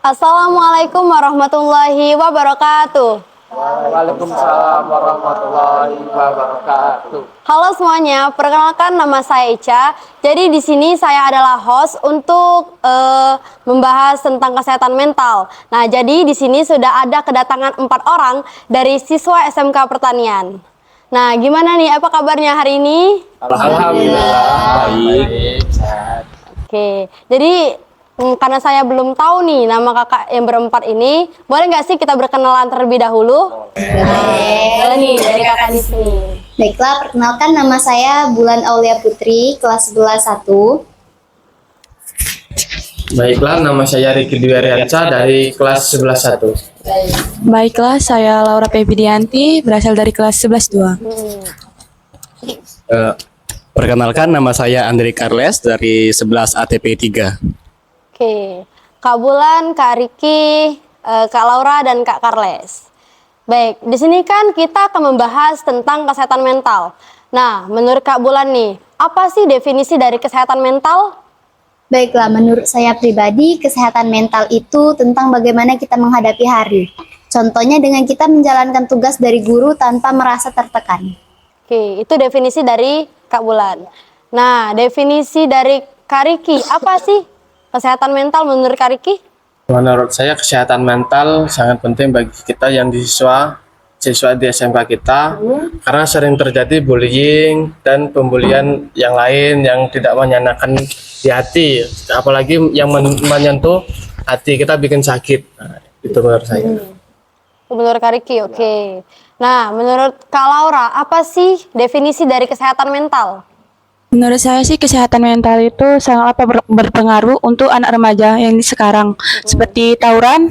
Assalamualaikum warahmatullahi wabarakatuh. Waalaikumsalam warahmatullahi wabarakatuh. Halo semuanya, perkenalkan nama saya Ica. Jadi di sini saya adalah host untuk membahas tentang kesehatan mental. Nah, jadi di sini sudah ada kedatangan 4 orang dari siswa SMK Pertanian. Nah, gimana nih? Apa kabarnya hari ini? Alhamdulillah baik. Oke, jadi karena saya belum tahu nih nama kakak yang berempat ini, boleh nggak sih kita berkenalan terlebih dahulu? Boleh nih dari kakak di sini. Baiklah, perkenalkan nama saya Bulan Aulia Putri, kelas 11 1. Baiklah, nama saya Riki Dwi Ariansa dari kelas 11 1. Baiklah, saya Laura Pepidianti, berasal dari kelas 11 2. Perkenalkan, nama saya Andri Carles dari 11 ATP 3. Oke, Kak Bulan, Kak Riki, Kak Laura, dan Kak Carles. Baik, di sini kan kita akan membahas tentang kesehatan mental. Nah, menurut Kak Bulan nih, apa sih definisi dari kesehatan mental? Baiklah, menurut saya pribadi, kesehatan mental itu tentang bagaimana kita menghadapi hari. Contohnya dengan kita menjalankan tugas dari guru tanpa merasa tertekan. Oke, itu definisi dari Kak Bulan. Nah, definisi dari Kak Riki, apa sih kesehatan mental menurut Kak Riki? Menurut saya kesehatan mental sangat penting bagi kita yang siswa di SMK kita, karena sering terjadi bullying dan pembulian yang lain yang tidak menyenangkan di hati, apalagi yang menyentuh hati kita, bikin sakit. Nah, itu menurut saya. Menurut Kak Riki, oke. Nah, menurut Kak Laura, apa sih definisi dari kesehatan mental? Menurut saya sih kesehatan mental itu sangat berpengaruh untuk anak remaja yang sekarang. Seperti tawuran.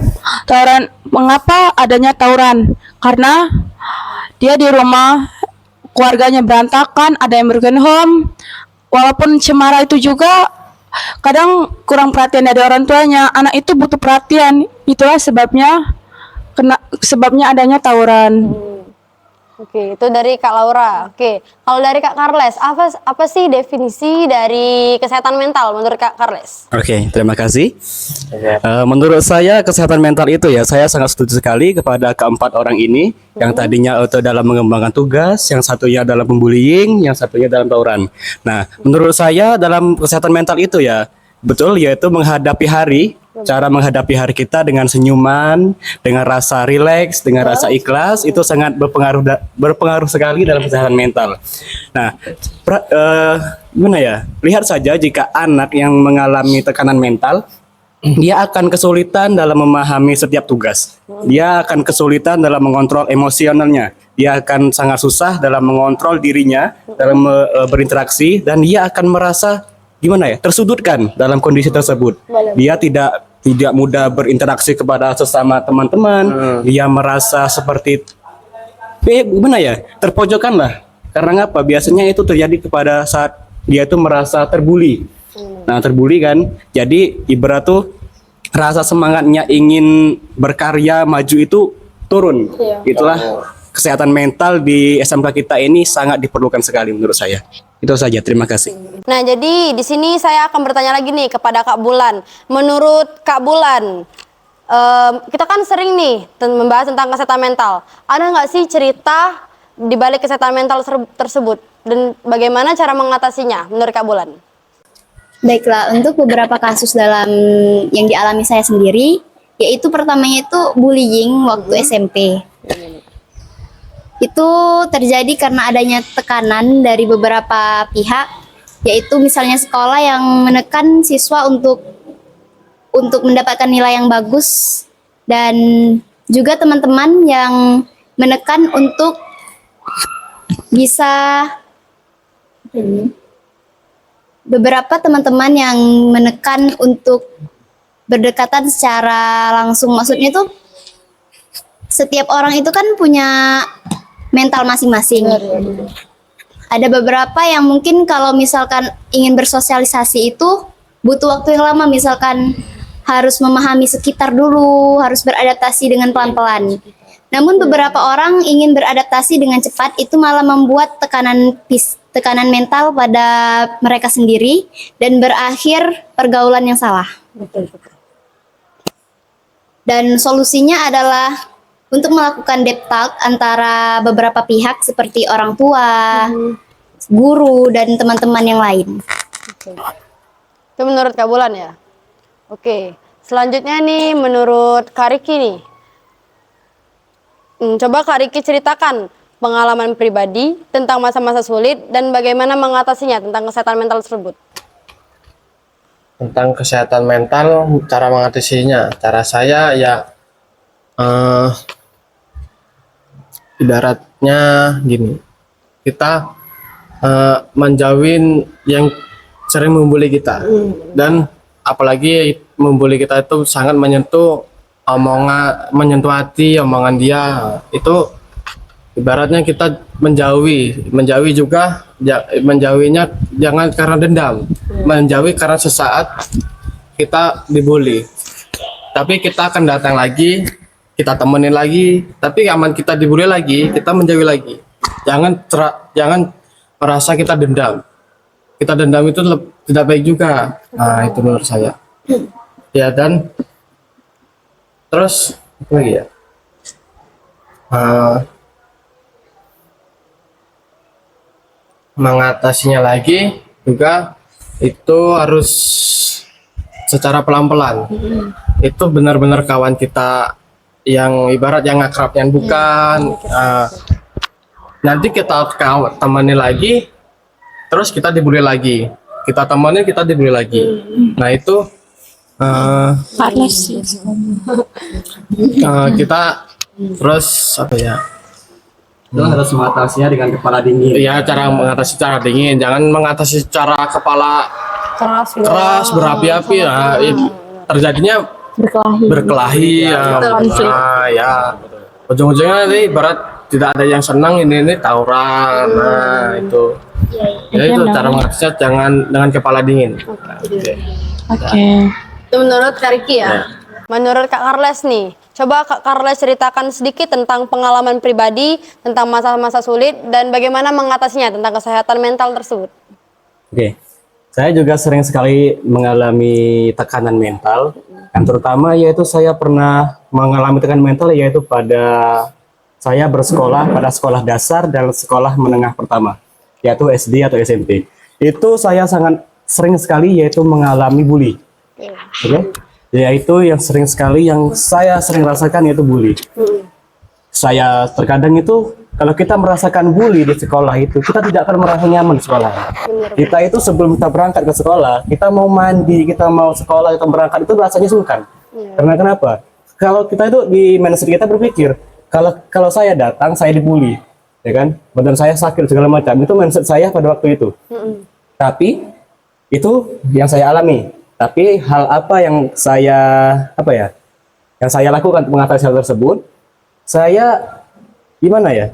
Mengapa adanya tawuran? Karena dia di rumah, keluarganya berantakan, ada yang broken home. Walaupun cemara itu juga kadang kurang perhatian dari orang tuanya. Anak itu butuh perhatian. Itulah sebabnya adanya tawuran. Oke, itu dari Kak Laura. Oke, kalau dari Kak Carles, apa sih definisi dari kesehatan mental menurut Kak Carles? Oke, terima kasih. Menurut saya kesehatan mental itu ya, saya sangat setuju sekali kepada keempat orang ini, yang tadinya itu dalam mengembangkan tugas, yang satunya dalam pembullying, yang satunya dalam tawuran. Nah, menurut saya dalam kesehatan mental itu ya, betul, yaitu menghadapi hari. Cara menghadapi hari kita dengan senyuman, dengan rasa rileks, dengan rasa ikhlas, itu sangat berpengaruh sekali dalam kesehatan mental. Nah, gimana ya? Lihat saja jika anak yang mengalami tekanan mental, dia akan kesulitan dalam memahami setiap tugas. Dia akan kesulitan dalam mengontrol emosionalnya. Dia akan sangat susah dalam mengontrol dirinya, dalam berinteraksi, dan dia akan merasa gimana ya, tersudutkan dalam kondisi tersebut. Dia tidak mudah berinteraksi kepada sesama teman-teman. Dia merasa seperti gimana ya, terpojokkan lah. Karena apa? Biasanya itu terjadi kepada saat dia itu merasa terbuli. Nah, terbuli kan, jadi ibarat tuh rasa semangatnya ingin berkarya maju itu turun. Itulah kesehatan mental di SMK kita ini sangat diperlukan sekali menurut saya. Itu saja, terima kasih. Nah, jadi di sini saya akan bertanya lagi nih kepada Kak Bulan. Menurut Kak Bulan, kita kan sering nih membahas tentang kesehatan mental. Ada nggak sih cerita di balik kesehatan mental tersebut? Dan bagaimana cara mengatasinya menurut Kak Bulan? Baiklah, untuk beberapa kasus dalam yang dialami saya sendiri, yaitu pertamanya itu bullying waktu SMP. Itu terjadi karena adanya tekanan dari beberapa pihak, yaitu misalnya sekolah yang menekan siswa untuk mendapatkan nilai yang bagus, dan juga teman-teman yang menekan untuk bisa beberapa teman-teman yang menekan untuk berdekatan secara langsung. Maksudnya itu setiap orang itu kan punya mental masing-masing. Ada beberapa yang mungkin kalau misalkan ingin bersosialisasi itu butuh waktu yang lama, misalkan harus memahami sekitar dulu, harus beradaptasi dengan pelan-pelan. Namun beberapa orang ingin beradaptasi dengan cepat, itu malah membuat tekanan mental pada mereka sendiri dan berakhir pergaulan yang salah. Dan solusinya adalah untuk melakukan deep talk antara beberapa pihak seperti orang tua, guru, dan teman-teman yang lain. Itu menurut Kak Bulan ya? Oke, selanjutnya nih menurut Kak Riki nih. Coba Kak Riki ceritakan pengalaman pribadi tentang masa-masa sulit dan bagaimana mengatasinya tentang kesehatan mental tersebut. Tentang kesehatan mental, cara mengatasinya, cara saya ya ibaratnya gini, kita menjauhin yang sering membuli kita, dan apalagi membuli kita itu sangat menyentuh menyentuh hati, omongan dia itu ibaratnya kita menjauhi juga, menjauhinya jangan karena dendam, menjauhi karena sesaat kita dibully, tapi kita akan datang lagi, kita temenin lagi, tapi aman kita dibully lagi, kita menjauhi lagi. Jangan merasa kita dendam itu tidak baik juga. Nah, itu menurut saya ya. Dan terus apa lagi ya, mengatasinya lagi juga itu harus secara pelan-pelan. Itu benar-benar kawan kita yang ibarat yang akrab yang bukan. Nanti kita temani lagi, terus kita dibully lagi, kita temani, kita dibully lagi. Nah itu kita terus apa ya, Itu harus mengatasinya dengan kepala dingin. ya cara mengatasi cara dingin, jangan mengatasi secara kepala keras berapi-api. Nah, terjadinya berkelahi ya. Ya ujung-ujungnya nanti ibarat tidak ada yang senang, ini tawuran. Nah itu ya, itu cara mengatasinya, jangan dengan kepala dingin. Oke. Itu menurut Kak Riki ya? Menurut Kak Carles nih, coba Kak Carles ceritakan sedikit tentang pengalaman pribadi, tentang masa-masa sulit, dan bagaimana mengatasinya tentang kesehatan mental tersebut. Oke, saya juga sering sekali mengalami tekanan mental. Yang terutama yaitu saya pernah mengalami tekanan mental yaitu pada saya bersekolah pada sekolah dasar dan sekolah menengah pertama, yaitu SD atau SMP. Itu saya sangat sering sekali yaitu mengalami bully. Oke, yaitu yang sering sekali yang saya sering rasakan yaitu bully. Saya terkadang itu kalau kita merasakan bully di sekolah itu kita tidak akan merasa nyaman di sekolah. Kita itu sebelum kita berangkat ke sekolah, kita mau mandi, kita mau sekolah, kita berangkat itu rasanya sungkan. Karena kenapa? Kalau kita itu di mindset kita berpikir kalau saya datang saya dibully, ya kan? Badan saya sakit segala macam. Itu mindset saya pada waktu itu. Tapi itu yang saya alami. Tapi hal apa yang saya lakukan untuk mengatasi hal tersebut? Saya gimana ya?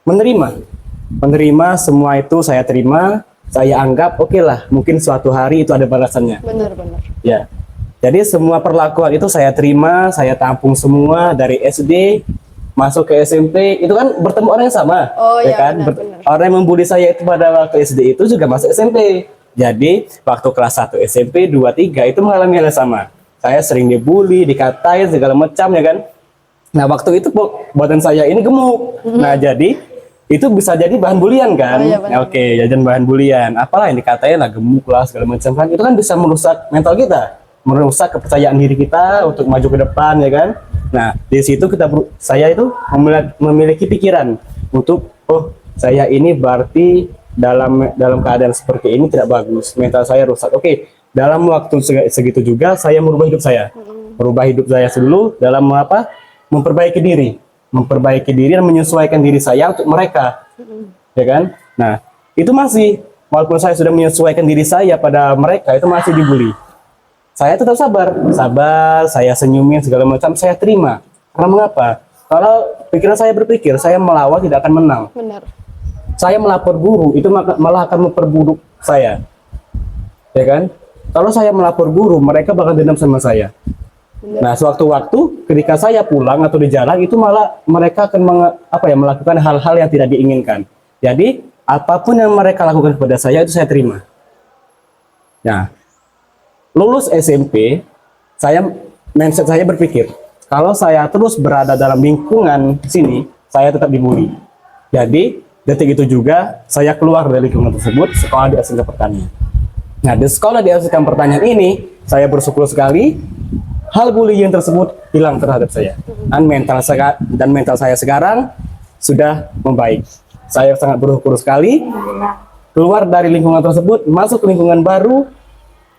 Menerima semua itu saya terima. Saya anggap oke lah, mungkin suatu hari itu ada balasannya. Benar-benar. Ya. Jadi semua perlakuan itu saya terima, saya tampung semua dari SD masuk ke SMP, itu kan bertemu orang yang sama. Oh, ya iya, kan? benar. Orang yang membuli saya itu pada waktu SD itu juga masuk SMP. Jadi waktu kelas 1 SMP 2 3 itu mengalami hal yang sama. Saya sering dibully, dikatain segala macam ya kan. Nah, waktu itu badan saya ini gemuk. Nah, jadi itu bisa jadi bahan bulian kan. Oh, iya, benar. Nah, oke, jajan bahan bulian. Apalah yang dikatain lah gemuk lah segala macam kan. Itu kan bisa merusak mental kita, merusak kepercayaan diri kita untuk maju ke depan ya kan. Nah, di situ saya itu memiliki pikiran untuk saya ini berarti dalam keadaan seperti ini tidak bagus, mental saya rusak. Oke, dalam waktu segitu juga saya merubah hidup saya. Merubah hidup saya dulu dalam apa? Memperbaiki diri dan menyesuaikan diri saya untuk mereka. Ya kan? Nah, itu masih walaupun saya sudah menyesuaikan diri saya pada mereka, itu masih dibully. Saya tetap sabar, saya senyumin segala macam, saya terima. Karena mengapa? Kalau pikiran saya berpikir, saya melawan tidak akan menang. Benar. Saya melapor guru, itu malah akan memperburuk saya. Ya kan? Kalau saya melapor guru, mereka bakal dendam sama saya. Nah, sewaktu-waktu ketika saya pulang atau di jalan, itu malah mereka akan melakukan hal-hal yang tidak diinginkan. Jadi, apapun yang mereka lakukan kepada saya, itu saya terima. Nah, lulus SMP, mindset saya berpikir, kalau saya terus berada dalam lingkungan sini, saya tetap dibully. Jadi, detik itu juga saya keluar dari lingkungan tersebut, sekolah di SMK Pertanian. Nah, di sekolah di SMK Pertanian ini, saya bersyukur sekali hal bullying tersebut hilang terhadap saya. Dan mental saya sekarang sudah membaik. Saya sangat bersyukur sekali keluar dari lingkungan tersebut, masuk ke lingkungan baru,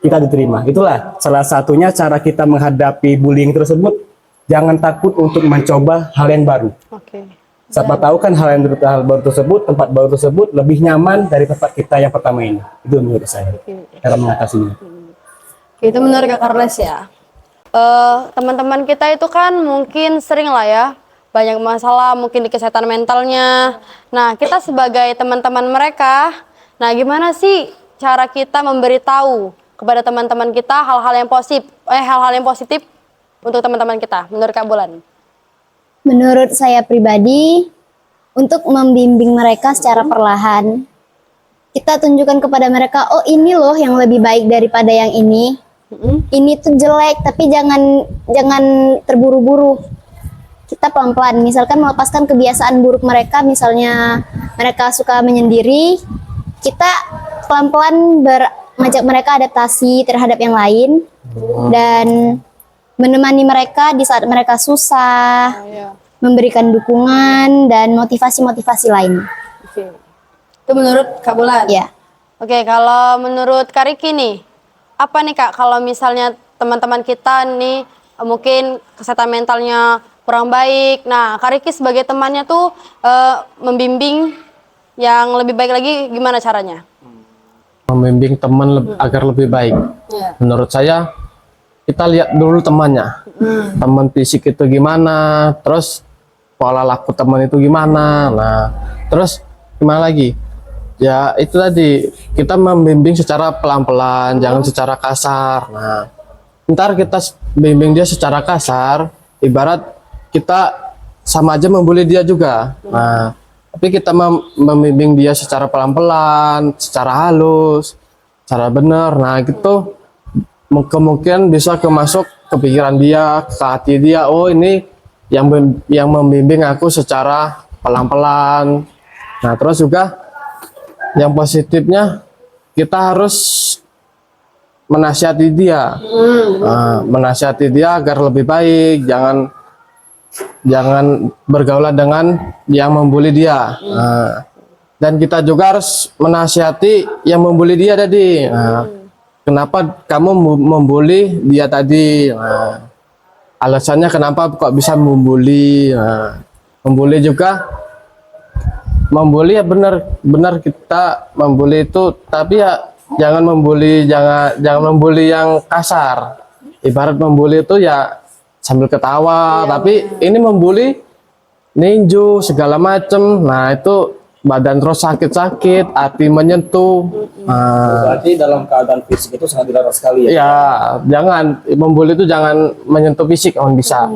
kita diterima. Itulah salah satunya cara kita menghadapi bullying tersebut. Jangan takut untuk mencoba hal yang baru. Oke. Siapa tahu kan hal baru tersebut, tempat baru tersebut lebih nyaman dari tempat kita yang pertama ini. Itu menurut saya. Cara mengatasinya. Itu menurut Kak Carles ya. Teman-teman kita itu kan mungkin sering lah ya, banyak masalah mungkin di kesehatan mentalnya. Nah, kita sebagai teman-teman mereka, nah gimana sih cara kita memberitahu kepada teman-teman kita hal-hal yang positif untuk teman-teman kita, menurut Kak Bulan? Menurut saya pribadi, untuk membimbing mereka secara perlahan, kita tunjukkan kepada mereka, oh ini loh yang lebih baik daripada yang ini. Ini tuh jelek, tapi jangan terburu-buru. Kita pelan-pelan, misalkan melepaskan kebiasaan buruk mereka, misalnya mereka suka menyendiri, kita pelan-pelan mengajak mereka adaptasi terhadap yang lain dan menemani mereka di saat mereka susah, memberikan dukungan dan motivasi-motivasi lain. Oke. Itu menurut Kak Bulan? Ya. Oke, kalau menurut Kak Riki nih, apa nih Kak kalau misalnya teman-teman kita nih mungkin kesehatan mentalnya kurang baik. Nah, Kak Riki sebagai temannya tuh membimbing yang lebih baik lagi gimana caranya? Membimbing teman agar lebih baik. Menurut saya, kita lihat dulu temannya. Teman fisik itu gimana, terus pola laku teman itu gimana. Nah, terus gimana lagi? Ya itu tadi, kita membimbing secara pelan-pelan, jangan secara kasar. Nah, ntar kita bimbing dia secara kasar, ibarat kita sama aja membuli dia juga. Nah, tapi kita membimbing dia secara pelan-pelan, secara halus, secara benar. Nah, gitu kemungkinan bisa masuk ke pikiran dia, ke hati dia. Oh, ini yang membimbing aku secara pelan-pelan. Nah, terus juga yang positifnya kita harus menasihati dia, menasihati dia agar lebih baik, jangan bergaulan dengan yang membuli dia. Dan kita juga harus menasihati yang membuli dia tadi. Kenapa kamu membuli dia tadi? Alasannya kenapa kok bisa membuli? Membuli juga, membuli ya benar kita membuli itu, tapi ya jangan membuli yang kasar. Ibarat membuli itu ya sambil ketawa, tapi ini membuli ninju segala macem. Nah, itu badan terus sakit-sakit, hati menyentuh. Berarti dalam keadaan fisik itu sangat dilarang sekali ya? Ya, jangan membuli itu jangan menyentuh fisik, kalau bisa.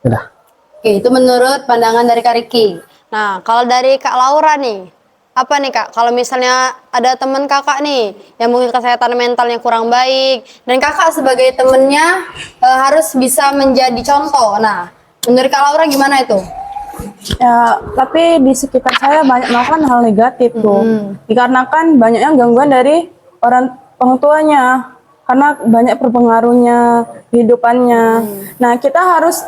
Udah. Oke, itu menurut pandangan dari Kak Riki. Nah, kalau dari Kak Laura nih, apa nih Kak? Kalau misalnya ada teman kakak nih yang mungkin kesehatan mentalnya kurang baik, dan kakak sebagai temennya harus bisa menjadi contoh. Nah, menurut Kak Laura gimana itu? Ya, tapi di sekitar saya banyak melakukan hal negatif tuh. Dikarenakan banyaknya gangguan dari orang tuanya. Karena banyak berpengaruhnya kehidupannya. Nah, kita harus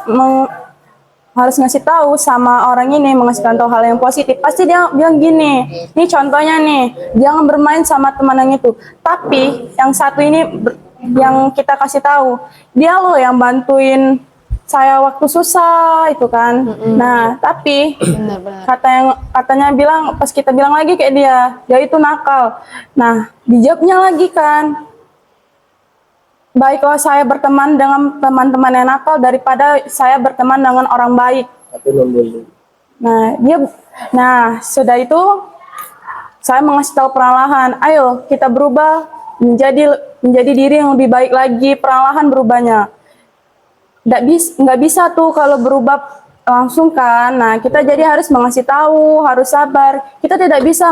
ngasih tahu sama orang ini, mengasih contoh hal yang positif. Pasti dia bilang gini, ini contohnya nih, jangan bermain sama teman yang itu. Tapi yang satu ini yang kita kasih tahu, dia loh yang bantuin saya waktu susah itu kan. Nah, tapi katanya bilang, pas kita bilang lagi kayak dia itu nakal. Nah, dijawabnya lagi kan, baiklah saya berteman dengan teman-teman yang nakal daripada saya berteman dengan orang baik. Tapi membuli. Nah, sudah itu saya mengasih tahu perlahan, ayo kita berubah menjadi diri yang lebih baik lagi, perlahan berubahnya. Nggak bisa tuh kalau berubah langsung kan. Nah, kita jadi harus mengasih tahu, harus sabar. Kita tidak bisa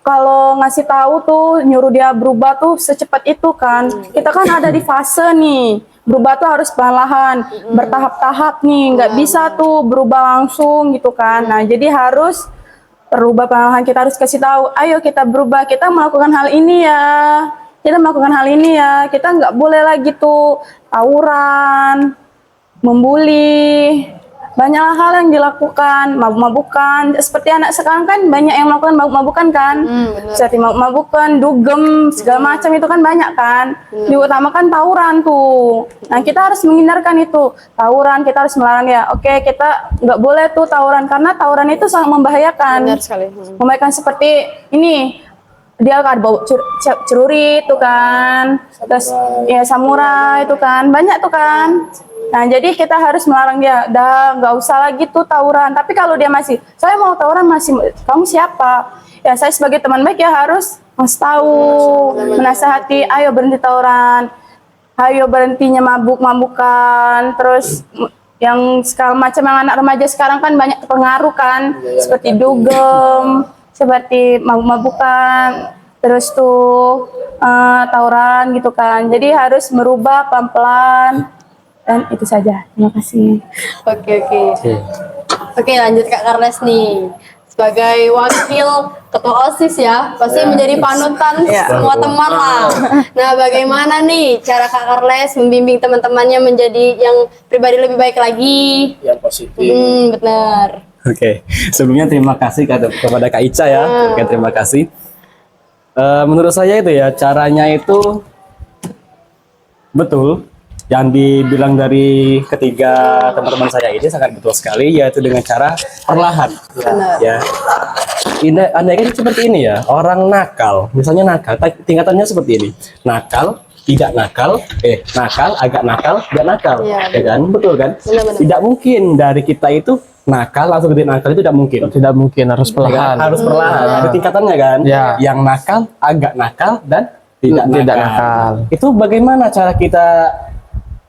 kalau ngasih tahu tuh nyuruh dia berubah tuh secepat itu kan. Kita kan ada di fase nih. berubah tuh harus perlahan, bertahap-tahap nih, nggak bisa tuh berubah langsung gitu kan. Nah, jadi harus berubah perlahan, kita harus kasih tahu, ayo kita berubah, kita melakukan hal ini ya, kita melakukan hal ini ya, kita nggak boleh lagi tuh tawuran, membuli, banyak hal yang dilakukan, mabuk-mabukan. Seperti anak sekarang kan banyak yang melakukan mabuk-mabukan kan, seperti mabuk-mabukan, dugem, segala macam itu kan banyak kan. Diutamakan tawuran tuh. Nah, kita harus menghindarkan itu tawuran, kita harus melarang ya. Oke, kita nggak boleh tuh tawuran karena tawuran itu sangat membahayakan. Benar sekali. Membahayakan seperti ini. Dia kan bawa celurit tuh kan, terus ya samurai itu kan, banyak tuh kan. Nah, jadi kita harus melarang dia, dah nggak usah lagi tuh tawuran. Tapi kalau dia masih, saya mau tawuran masih, kamu siapa? Ya saya sebagai teman baik ya harus ngasih tahu, menasehati, ayo berhenti tawuran, ayo berhentinya mabuk-mabukan, terus yang segala macam yang anak remaja sekarang kan banyak terpengaruh kan, seperti dugem, seperti mabuk-mabukan, terus tuh tawuran gitu kan. Jadi harus merubah pelan-pelan. Dan itu saja. Terima kasih. Oke. Oke, lanjut Kak Karles nih. Sebagai wakil ketua OSIS ya, pasti menjadi panutan semua teman lah. Nah, bagaimana nih cara Kak Karles membimbing teman-temannya menjadi yang pribadi lebih baik lagi? Yang positif. Benar. Oke, sebelumnya terima kasih kepada Kak Ica ya. Oke, terima kasih. Menurut saya itu ya caranya itu betul. Yang dibilang dari ketiga teman-teman saya ini sangat betul sekali, yaitu dengan cara perlahan. Ya. Andai kan seperti ini ya, orang nakal, misalnya nakal, tingkatannya seperti ini. Nakal, tidak nakal, nakal, agak nakal, tidak nakal. Ya kan? Betul kan? Benar-benar. Tidak mungkin dari kita itu nakal langsung jadi nakal, itu tidak mungkin. Tidak mungkin, harus perlahan. Harus perlahan. Ada tingkatannya kan? Ya. Yang nakal, agak nakal, dan tidak nakal. Itu bagaimana cara kita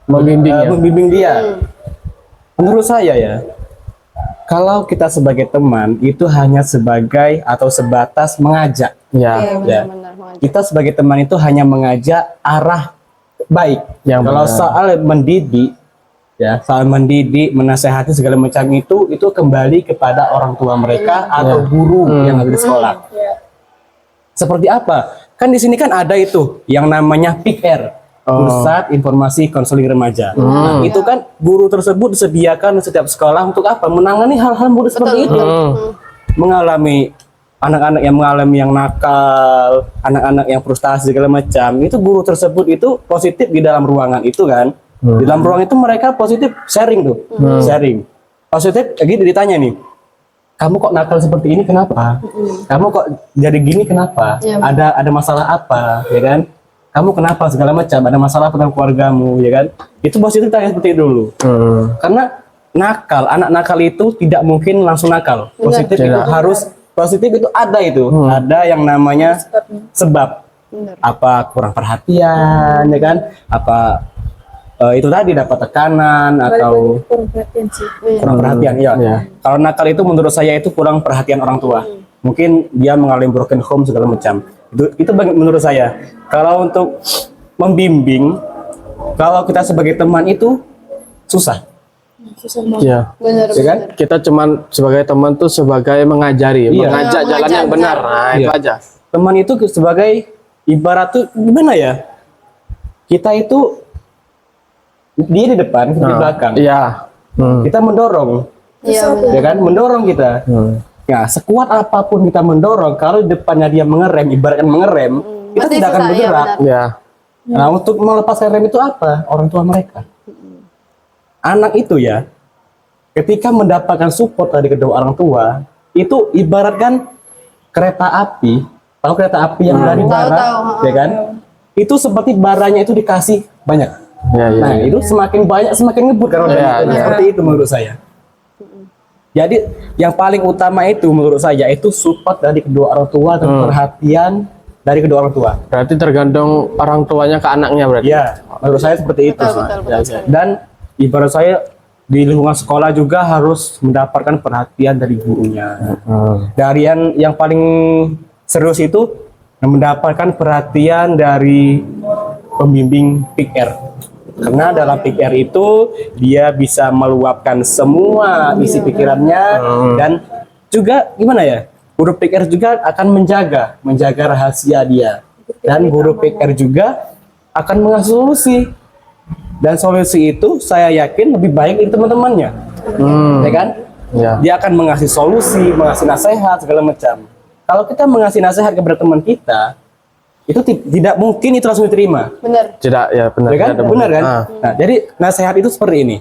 membimbing dia? Menurut saya ya, kalau kita sebagai teman itu hanya sebagai atau sebatas mengajak. Ya. Benar. Kita sebagai teman itu hanya mengajak arah baik. Yang Kalau benar. soal mendidik, ya, soal mendidik, menasehati segala macam itu kembali kepada orang tua mereka atau guru yang ada di sekolah. Seperti apa? Kan di sini kan ada itu yang namanya PIKR. Pusat Informasi Konseling Remaja. Nah, itu kan guru tersebut disediakan setiap sekolah untuk apa? Menangani hal-hal mudah seperti itu. Mengalami anak-anak yang nakal, anak-anak yang frustasi segala macam. Itu guru tersebut itu positif di dalam ruangan itu kan. Di dalam ruang itu mereka positif sharing tuh. Sharing. Positif gitu ditanya nih. Kamu kok nakal seperti ini kenapa? Kamu kok jadi gini kenapa? Ada masalah apa, ya kan? Kamu kenapa segala macam, ada masalah dengan keluargamu, ya kan? Itu positif tanya seperti itu dulu. Karena nakal, anak nakal itu tidak mungkin langsung nakal. Positif itu harus, positif itu ada itu. Ada yang namanya sebab. Apa kurang perhatian, ya kan? Apa itu tadi dapat tekanan atau kurang perhatian, ya. Kalau nakal itu menurut saya itu kurang perhatian orang tua. Mungkin dia mengalami broken home segala macam. Itu menurut saya. Kalau untuk membimbing, kalau kita sebagai teman itu susah. Ya. Benar. Ya kan? Kita cuman sebagai teman tuh sebagai mengajari, Iya. mengajak jalan yang benar. Nah, itu Iya. aja. Teman itu sebagai ibarat tuh gimana ya? Kita itu dia di depan, kita di belakang. Iya. Kita mendorong. Iya, Ya kan? Mendorong kita. Ya, sekuat apapun kita mendorong, kalau di depannya dia mengerem, ibaratkan mengerem, kita Pasti tidak akan susah, iya, bergerak. Ya. Nah, untuk melepaskan rem itu apa? Orang tua mereka. Anak itu ya, ketika mendapatkan support dari kedua orang tua, itu ibaratkan kereta api. Tahu kereta api yang dari bara, ya kan? Itu seperti baranya itu dikasih banyak. Ya, ya. Nah, itu semakin banyak semakin ngebut kalau Ya, ya. seperti itu menurut saya. Jadi yang paling utama itu menurut saya itu support dari kedua orang tua dan perhatian dari kedua orang tua. Berarti tergantung orang tuanya ke anaknya berarti. Ya, menurut saya seperti itu. Dan ibarat saya di lingkungan sekolah juga harus mendapatkan perhatian dari gurunya. Dari yang paling serius itu mendapatkan perhatian dari pembimbing PIKR. Karena dalam PKR itu dia bisa meluapkan semua isi pikirannya dan juga gimana ya? Guru PKR juga akan menjaga rahasia dia. Dan guru PKR juga akan mengasih solusi. Dan solusi itu saya yakin lebih baik dari teman-temannya. Ya kan? Ya. Dia akan mengasih solusi, mengasih nasihat segala macam. Kalau kita mengasih nasihat kepada teman kita, itu tidak mungkin itu langsung diterima. Bener. Tidak, ya benar. Ya kan? Tidak Benar kan? Ah. Nah, jadi nasihat itu seperti ini.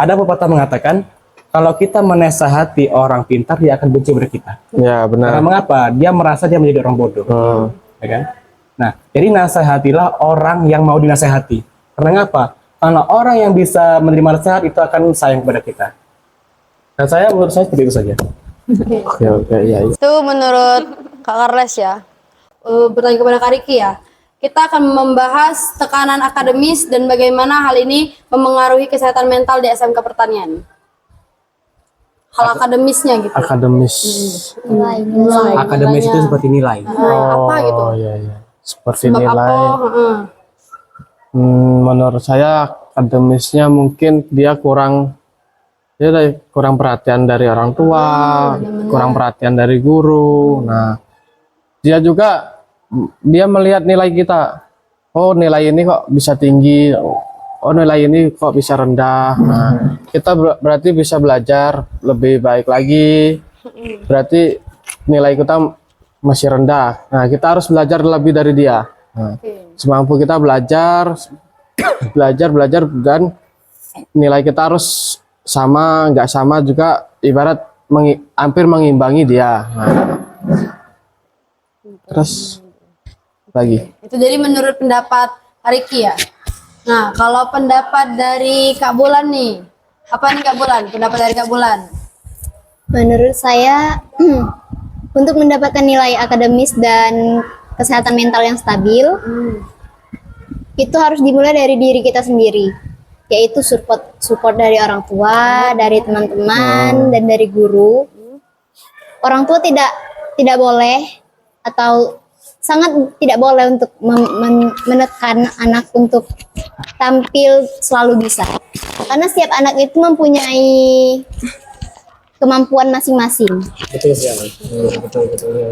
Ada pepatah mengatakan, kalau kita menasehati orang pintar, dia akan benci pada kita. Ya benar. Karena mengapa? Dia merasa dia menjadi orang bodoh. Ya kan? Nah, jadi nasihatilah orang yang mau dinasehati. Karena ngapa? Karena orang yang bisa menerima nasihat itu akan sayang kepada kita. Dan menurut saya seperti itu saja. Oke, ya. Itu menurut Kak Carles ya. Bertanya kepada Kak Riki ya. Kita akan membahas tekanan akademis dan bagaimana hal ini memengaruhi kesehatan mental di SMK Pertanian. Hal akademisnya gitu. Akademis. Nilai. Akademis itu seperti nilai. Apa gitu? Oh iya, iya. Seperti Sebab nilai. apa? Heeh. Menurut saya akademisnya mungkin dia kurang perhatian dari orang tua, kurang perhatian dari guru. Nah, dia melihat nilai kita. Oh, nilai ini kok bisa tinggi. Oh, nilai ini kok bisa rendah. Nah, kita berarti bisa belajar lebih baik lagi. Berarti nilai kita masih rendah. Nah, kita harus belajar lebih dari dia. Nah, semampu kita belajar dan nilai kita harus sama, nggak sama juga ibarat hampir mengimbangi dia. Nah, terus lagi. Itu jadi menurut pendapat Kak Riki ya. Nah, kalau pendapat dari Kak Bulan nih. Apa nih Kak Bulan? Pendapat dari Kak Bulan. Menurut saya, untuk mendapatkan nilai akademis dan kesehatan mental yang stabil, itu harus dimulai dari diri kita sendiri, yaitu support dari orang tua, dari teman-teman, dan dari guru. Orang tua tidak boleh atau sangat tidak boleh untuk menekan anak untuk tampil selalu bisa, karena setiap anak itu mempunyai kemampuan masing-masing. Betul sekali.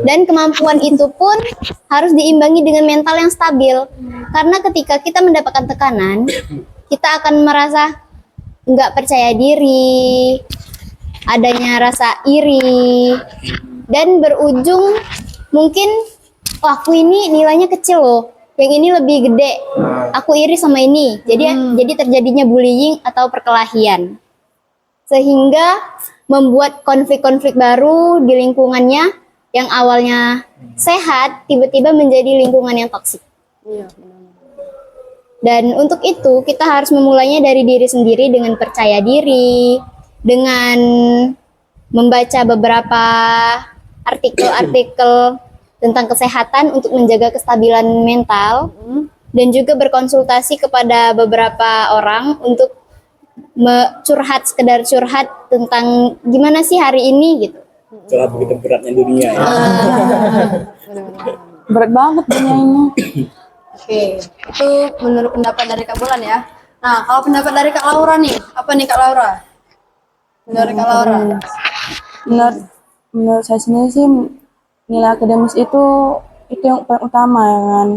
Dan kemampuan itu pun harus diimbangi dengan mental yang stabil. Karena ketika kita mendapatkan tekanan, kita akan merasa nggak percaya diri, adanya rasa iri, dan berujung mungkin, oh, aku ini nilainya kecil loh, yang ini lebih gede, aku iri sama ini. Jadi terjadinya bullying atau perkelahian. Sehingga membuat konflik-konflik baru di lingkungannya yang awalnya sehat tiba-tiba menjadi lingkungan yang toksik. Dan untuk itu kita harus memulainya dari diri sendiri dengan percaya diri, dengan membaca beberapa artikel-artikel tentang kesehatan untuk menjaga kestabilan mental, dan juga berkonsultasi kepada beberapa orang untuk sekedar curhat tentang gimana sih hari ini gitu. Curhat begitu beratnya dunia ya. Berat banget dunia ini. Oke, itu menurut pendapat dari Kak Bulan ya. Nah, kalau pendapat dari Kak Laura nih, apa nih Kak Laura? Menurut Kak Laura. Menurut saya sendiri sih nilai akademis itu yang paling utama ya kan.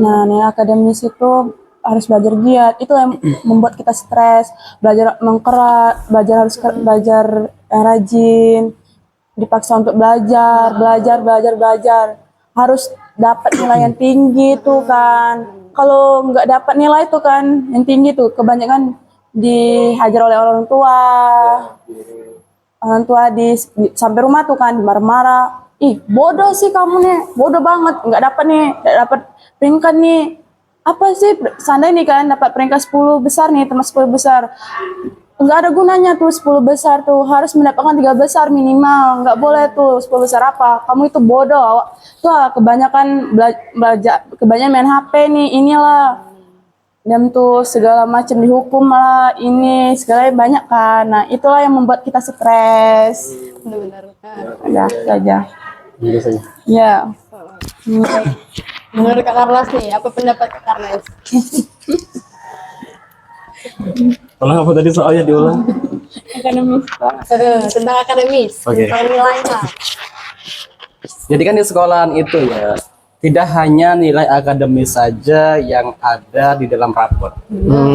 Nah, nilai akademis itu harus belajar giat, itu yang membuat kita stres, belajar mengkerat, belajar yang rajin, dipaksa untuk belajar, harus dapat nilai yang tinggi tuh kan. Kalau nggak dapat nilai itu kan yang tinggi tuh kebanyakan dihajar oleh orang tua sampai rumah tuh kan marah-marah, ih bodoh sih kamu nih, bodoh banget, nggak dapat peringkat nih. Apa sih seandainya nih kan dapat peringkat 10 besar nih, termasuk 10 besar, nggak ada gunanya tuh 10 besar tuh, harus mendapatkan 3 besar minimal, nggak boleh tuh 10 besar apa, kamu itu bodoh tuh, kebanyakan kebanyakan main HP nih, inilah, dan tuh segala macam dihukum lah, ini segala banyak kan. Nah itulah yang membuat kita stres. Benar-benar. Udah itu aja Gitu saja. ya. Menurut Kak Carles nih, apa pendapat Kak Carles? Ulang apa tadi soalnya diulang? Tentang akademis, Oke. tentang nilai lah. Jadi kan di sekolahan itu ya tidak hanya nilai akademis saja yang ada di dalam rapor,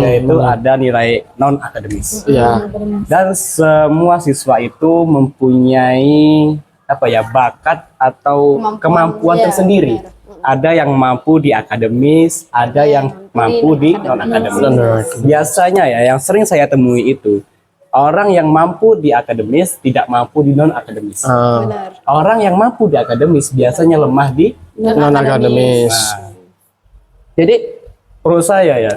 yaitu ada nilai non akademis. Ya. Dan semua siswa itu mempunyai apa ya bakat atau kemampuan Iya, tersendiri. Ada yang mampu di akademis, ada yang mampu di non akademis. Biasanya ya yang sering saya temui itu orang yang mampu di akademis tidak mampu di non akademis. Benar. Orang yang mampu di akademis biasanya lemah di Non akademis. jadi menurut saya ya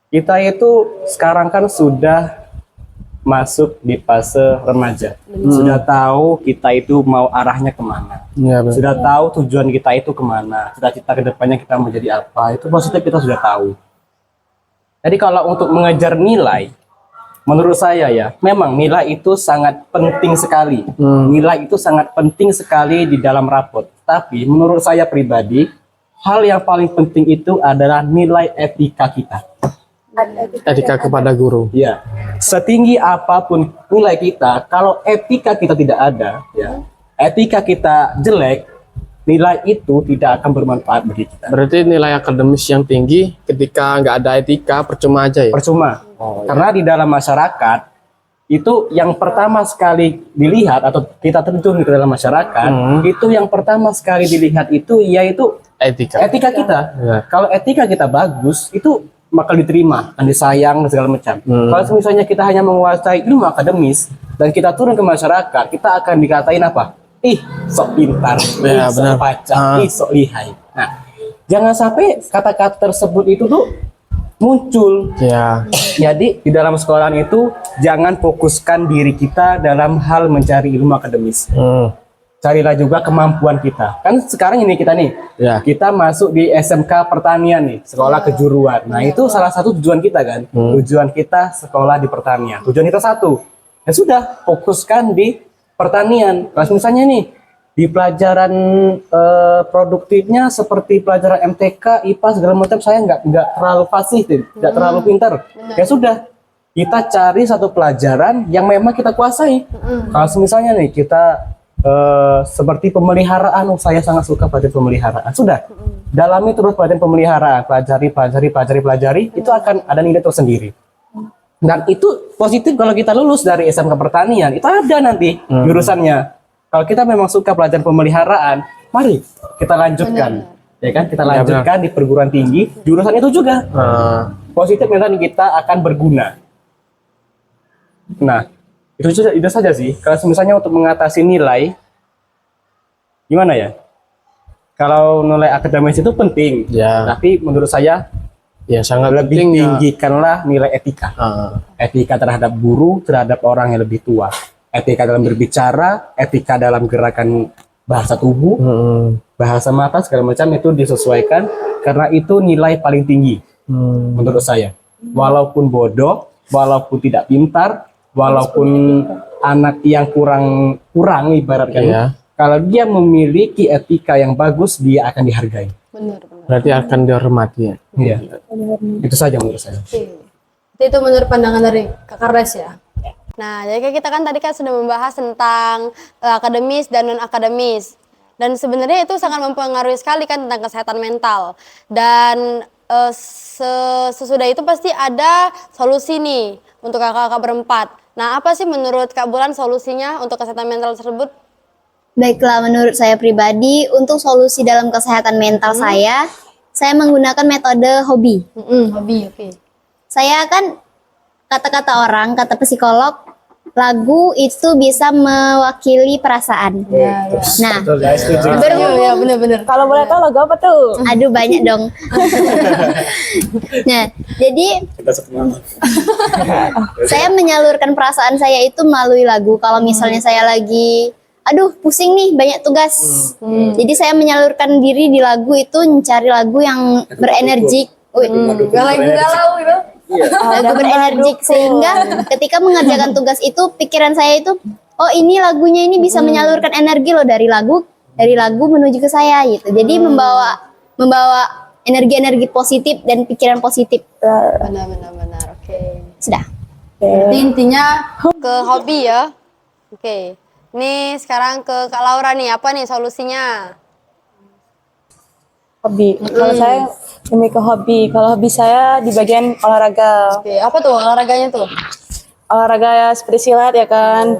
kita itu sekarang kan sudah masuk di fase remaja. Sudah tahu kita itu mau arahnya kemana. Ya, benar. Sudah tahu tujuan kita itu kemana. Cita-cita kedepannya kita mau jadi apa. Itu positif kita sudah tahu. Jadi kalau untuk mengejar nilai, menurut saya ya, memang nilai itu sangat penting sekali. Nilai itu sangat penting sekali di dalam rapot. Tapi menurut saya pribadi, hal yang paling penting itu adalah nilai etika kita. Etika kepada guru. Ya, setinggi apapun nilai kita, kalau etika kita tidak ada, ya, etika kita jelek, nilai itu tidak akan bermanfaat bagi kita. Berarti nilai akademis yang tinggi ketika nggak ada etika percuma aja ya? Percuma. Karena di dalam masyarakat itu yang pertama sekali dilihat atau kita terjun ke dalam masyarakat, itu yang pertama sekali dilihat itu yaitu Etika. etika kita. Ya. Kalau etika kita bagus, itu bakal diterima, akan disayang dan segala macam. Kalau misalnya kita hanya menguasai ilmu akademis dan kita turun ke masyarakat, kita akan dikatain apa? Ih, sok pintar, Ya, sok benar. baca, ih, sok lihai. Nah, jangan sampai kata-kata tersebut itu tuh muncul. Ya. Jadi di dalam sekolahan itu jangan fokuskan diri kita dalam hal mencari ilmu akademis. Carilah juga kemampuan kita. Kan sekarang ini kita nih, Ya. kita masuk di SMK Pertanian nih, sekolah kejuruan. Nah itu salah satu tujuan kita kan. Tujuan kita sekolah di pertanian. Tujuan kita satu. Ya sudah, fokuskan di pertanian. Kalau misalnya nih di pelajaran produktifnya seperti pelajaran MTK, IPA segala macam saya nggak terlalu fasih, nggak terlalu pintar. Ya sudah, kita cari satu pelajaran yang memang kita kuasai. Kalau misalnya nih kita seperti pemeliharaan, saya sangat suka pelajaran pemeliharaan. Sudah, dalami terus pelajaran pemeliharaan, pelajari, itu akan ada nilai tersendiri. Dan itu positif kalau kita lulus dari SMK Pertanian, itu ada nanti jurusannya. Kalau kita memang suka pelajaran pemeliharaan, mari kita lanjutkan. Ya kan, kita lanjutkan di perguruan tinggi, jurusan itu juga. Positif nanti kita akan berguna. Nah, itu saja sih. Kalau misalnya untuk mengatasi nilai, gimana ya? Kalau nilai akademis itu penting, Ya. tapi menurut saya Ya sangat lebih penting ya. tinggikanlah nilai etika. Etika terhadap guru, terhadap orang yang lebih tua. Etika dalam berbicara, etika dalam gerakan bahasa tubuh, bahasa mata segala macam itu disesuaikan karena itu nilai paling tinggi menurut saya. Walaupun bodoh, walaupun tidak pintar, walaupun anak yang kurang ibaratkan, Iya. kalau dia memiliki etika yang bagus, dia akan dihargai. Benar. Berarti akan dihormati ya. Iya. Itu saja menurut saya. Itu menurut pandangan dari Kakak Res ya. Nah, jadi kita kan tadi kan sudah membahas tentang akademis dan non akademis. Dan sebenarnya itu sangat mempengaruhi sekali kan tentang kesehatan mental. Dan sesudah itu pasti ada solusi nih untuk kakak-kakak berempat. Nah, apa sih menurut Kak Bulan solusinya untuk kesehatan mental tersebut? Baiklah, menurut saya pribadi, untuk solusi dalam kesehatan mental saya menggunakan metode hobi. Hobi, oke. Saya kan, kata-kata orang, kata psikolog, lagu itu bisa mewakili perasaan. Nah, Ya, benar-benar. Kalau boleh tahu lagu apa tuh? aduh banyak dong. Nah, jadi saya menyalurkan perasaan saya itu melalui lagu. Kalau misalnya saya lagi, aduh pusing nih banyak tugas. Jadi saya menyalurkan diri di lagu itu, mencari lagu yang berenergik. Galau gitu. Lagu berenergik sehingga ketika mengerjakan tugas itu pikiran saya itu, oh ini lagunya ini bisa menyalurkan energi loh dari lagu menuju ke saya gitu. Jadi membawa energi-energi positif dan pikiran positif. Benar. Oke. Sudah. Jadi intinya ke hobi ya. Oke. Nih sekarang ke Kak Laura nih, apa nih solusinya? Hobi. Kalau saya lebih ke hobi. Kalau hobi saya di bagian olahraga. Oke, apa tuh olahraganya tuh? Olahraga ya seperti silat ya kan,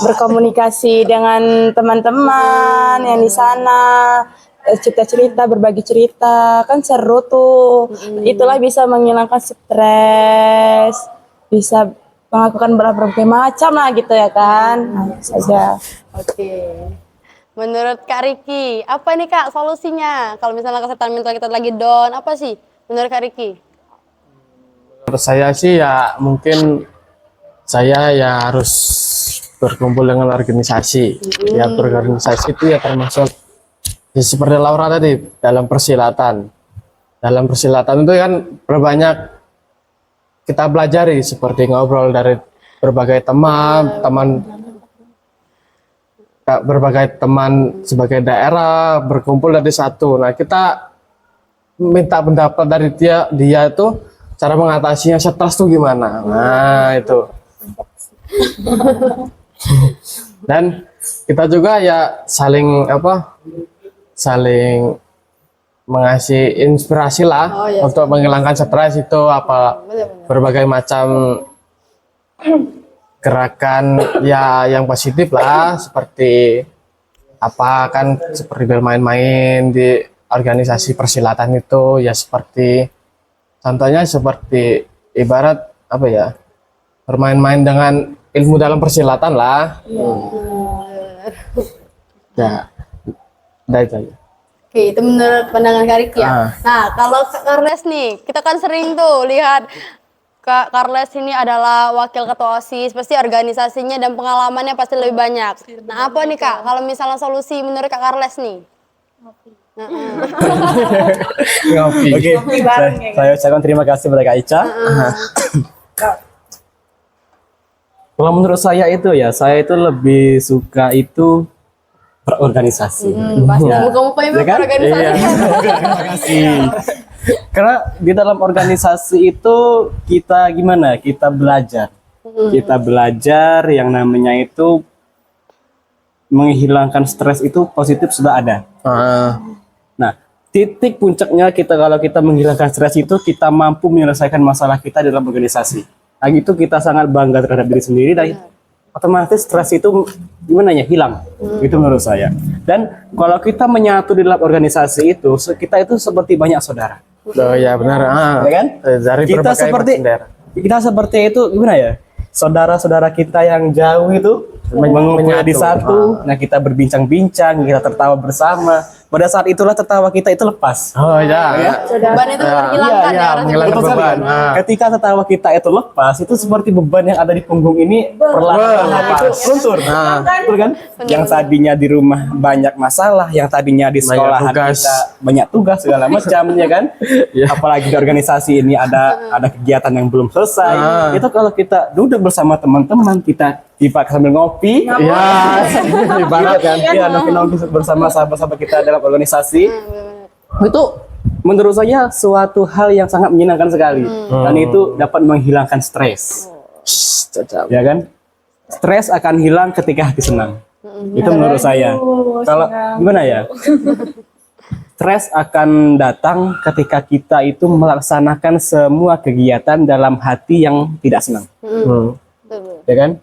berkomunikasi dengan teman-teman yang di sana, cerita-cerita, berbagi cerita, kan seru tuh. Itulah bisa menghilangkan stres, bisa melakukan berbagai macam lah gitu ya kan. Nah, itu saja. Oke. Menurut Kak Riki, apa nih Kak solusinya? Kalau misalnya kesehatan mental kita lagi down, apa sih menurut Kak Riki? Menurut saya sih ya mungkin saya ya harus berkumpul dengan organisasi. Ya berorganisasi itu ya termasuk ya, seperti Laura tadi dalam persilatan. Dalam persilatan itu kan berbanyak kita pelajari seperti ngobrol dari berbagai berbagai teman sebagai daerah berkumpul dari satu. Nah, kita minta pendapat dari dia itu cara mengatasinya stres tuh gimana. Nah, itu. Dan kita juga ya saling mengasih inspirasi lah untuk menghilangkan stres itu berbagai macam gerakan ya yang positif lah seperti seperti bermain-main di organisasi persilatan itu ya seperti contohnya seperti ibarat bermain-main dengan ilmu dalam persilatan lah. Ya, itu aja. Oke, itu menurut pandangan Kak Riki ya. Nah, kalau Kak Karles nih, kita kan sering tuh lihat Kak Karles ini adalah wakil ketua OSIS, pasti organisasinya dan pengalamannya pasti lebih banyak. Nah, apa nih Kak, kalau misalnya solusi menurut Kak Karles nih? Ngopi. Oke, saya ucapkan terima kasih kepada Kak Ica. Kalau menurut saya itu ya, saya itu lebih suka itu berorganisasi. Pasti Ya. muka-mukanya Ya kan? berorganisasi. Iya. Terima kasih. Karena di dalam organisasi itu kita gimana? Kita belajar. Kita belajar yang namanya itu menghilangkan stres itu positif sudah ada. Nah, titik puncaknya kalau kita menghilangkan stres itu kita mampu menyelesaikan masalah kita dalam organisasi. Nah, itu kita sangat bangga terhadap diri sendiri dan otomatis stres itu gimana ya hilang. Itu menurut saya. Dan kalau kita menyatu di dalam organisasi itu, kita itu seperti banyak saudara. Oh ya benar. Ya kan? Dari Kita seperti itu gimana ya? Saudara-saudara kita yang jauh itu mengumpul di satu. Nah, kita berbincang-bincang, kita tertawa bersama. Pada saat itulah tertawa kita itu lepas. Oh ya. Beban itu terhilangkan ya. Menghilangkan Betul beban. sekali. Ketika tertawa kita itu lepas, itu seperti beban yang ada di punggung ini perlahan-lahan itu luntur. Betul kan? Yang tadinya di rumah banyak masalah, yang tadinya di sekolah kita banyak tugas segala macam, ya kan? Apalagi di organisasi ini ada kegiatan yang belum selesai. Itu kalau kita duduk bersama teman-teman, kita sambil ngopi, ya, ibarat kan, ya, ngopi bersama sahabat-sahabat kita dalam organisasi, itu menurut saya suatu hal yang sangat menyenangkan sekali, dan itu dapat menghilangkan stres, ya kan? Stres akan hilang ketika hati senang, itu menurut saya. Kalau gimana ya? Stres akan datang ketika kita itu melaksanakan semua kegiatan dalam hati yang tidak senang, ya kan?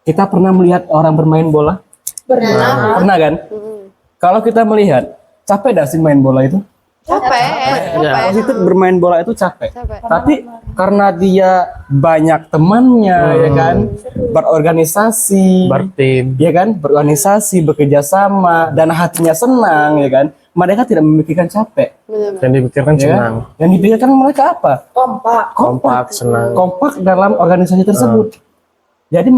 Kita pernah melihat orang bermain bola? Pernah kan? Kalau kita melihat, capek gak sih main bola itu? Capek. Itu bermain bola itu capek. Tapi karena dia banyak temannya, ya kan? Berorganisasi, bertim, ya kan? Berorganisasi, bekerja sama, dan hatinya senang, ya kan? Mereka tidak memikirkan capek. yang dipikirkan Ya kan? senang. Yang dipikirkan mereka apa? Kompak, senang. Kompak dalam organisasi tersebut. Jadi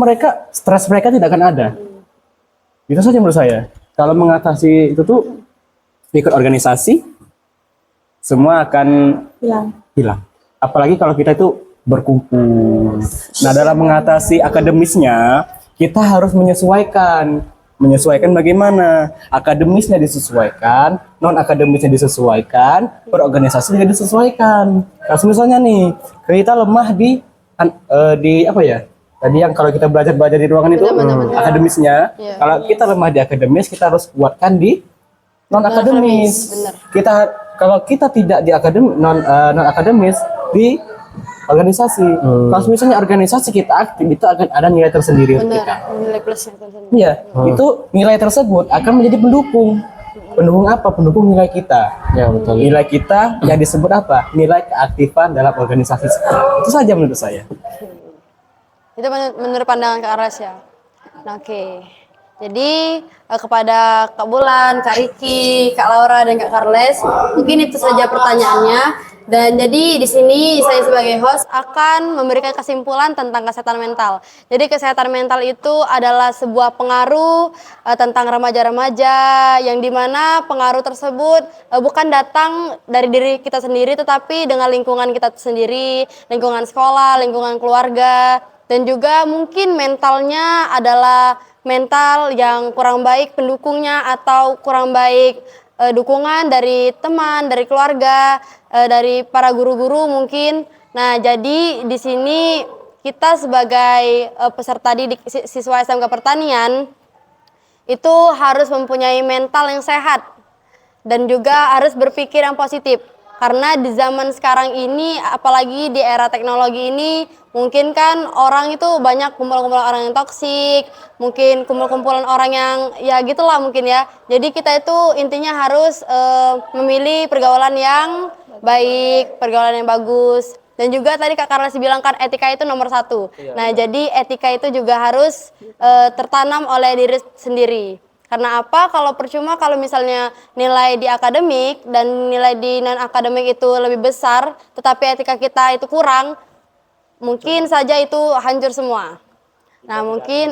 stres mereka tidak akan ada. Itu saja menurut saya. Kalau mengatasi itu tuh ikut organisasi, semua akan hilang. Apalagi kalau kita itu berkumpul. Nah, dalam mengatasi akademisnya, kita harus menyesuaikan. Menyesuaikan bagaimana? Akademisnya disesuaikan, non akademisnya disesuaikan, berorganisasi juga disesuaikan. Kalau misalnya nih, kita lemah di di apa ya? Tadi yang kalau kita belajar di ruangan itu akademisnya, Iya. kalau kita lemah di akademis, kita harus kuatkan di non akademis. benar. Kita kalau kita tidak di non akademis di organisasi. Kalau misalnya organisasi kita aktif, itu akan ada nilai tersendiri untuk kita. Benar, nilai plusnya tersendiri. Iya, itu nilai tersebut akan menjadi pendukung. Pendukung apa? Pendukung nilai kita. Ya betul. Nilai kita yang disebut apa? Nilai keaktifan dalam organisasi sekolah. Itu saja menurut saya. Itu menurut pandangan Kak Aras ya. Nah, oke. Jadi kepada Kak Bulan, Kak Riki, Kak Laura dan Kak Carles, mungkin itu saja pertanyaannya. Dan jadi di sini saya sebagai host akan memberikan kesimpulan tentang kesehatan mental. Jadi kesehatan mental itu adalah sebuah pengaruh tentang remaja-remaja yang dimana pengaruh tersebut bukan datang dari diri kita sendiri, tetapi dengan lingkungan kita sendiri, lingkungan sekolah, lingkungan keluarga. Dan juga mungkin mentalnya adalah mental yang kurang baik pendukungnya atau kurang baik dukungan dari teman, dari keluarga, dari para guru-guru mungkin. Nah, jadi di sini kita sebagai peserta didik siswa SMK Pertanian itu harus mempunyai mental yang sehat dan juga harus berpikir yang positif. Karena di zaman sekarang ini, apalagi di era teknologi ini, mungkin kan orang itu banyak kumpulan-kumpulan orang yang toksik, mungkin kumpul-kumpulan orang yang ya gitulah mungkin ya. Jadi kita itu intinya harus memilih pergaulan yang baik, pergaulan yang bagus. Dan juga tadi Kak Carles bilang kan etika itu nomor 1. Nah, jadi etika itu juga harus tertanam oleh diri sendiri. Karena apa? Kalau percuma kalau misalnya nilai di akademik dan nilai di non akademik itu lebih besar, tetapi etika kita itu kurang, mungkin saja itu hancur semua. Nah, mungkin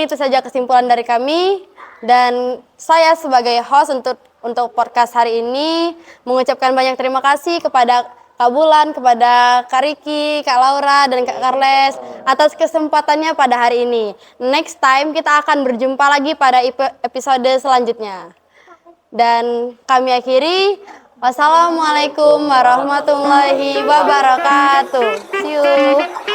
itu saja kesimpulan dari kami, dan saya sebagai host untuk podcast hari ini mengucapkan banyak terima kasih kepada Kak Bulan, kepada Kak Riki, Kak Laura, dan Kak Carles atas kesempatannya pada hari ini. Next time kita akan berjumpa lagi pada episode selanjutnya. Dan kami akhiri, wassalamualaikum warahmatullahi wabarakatuh. See you.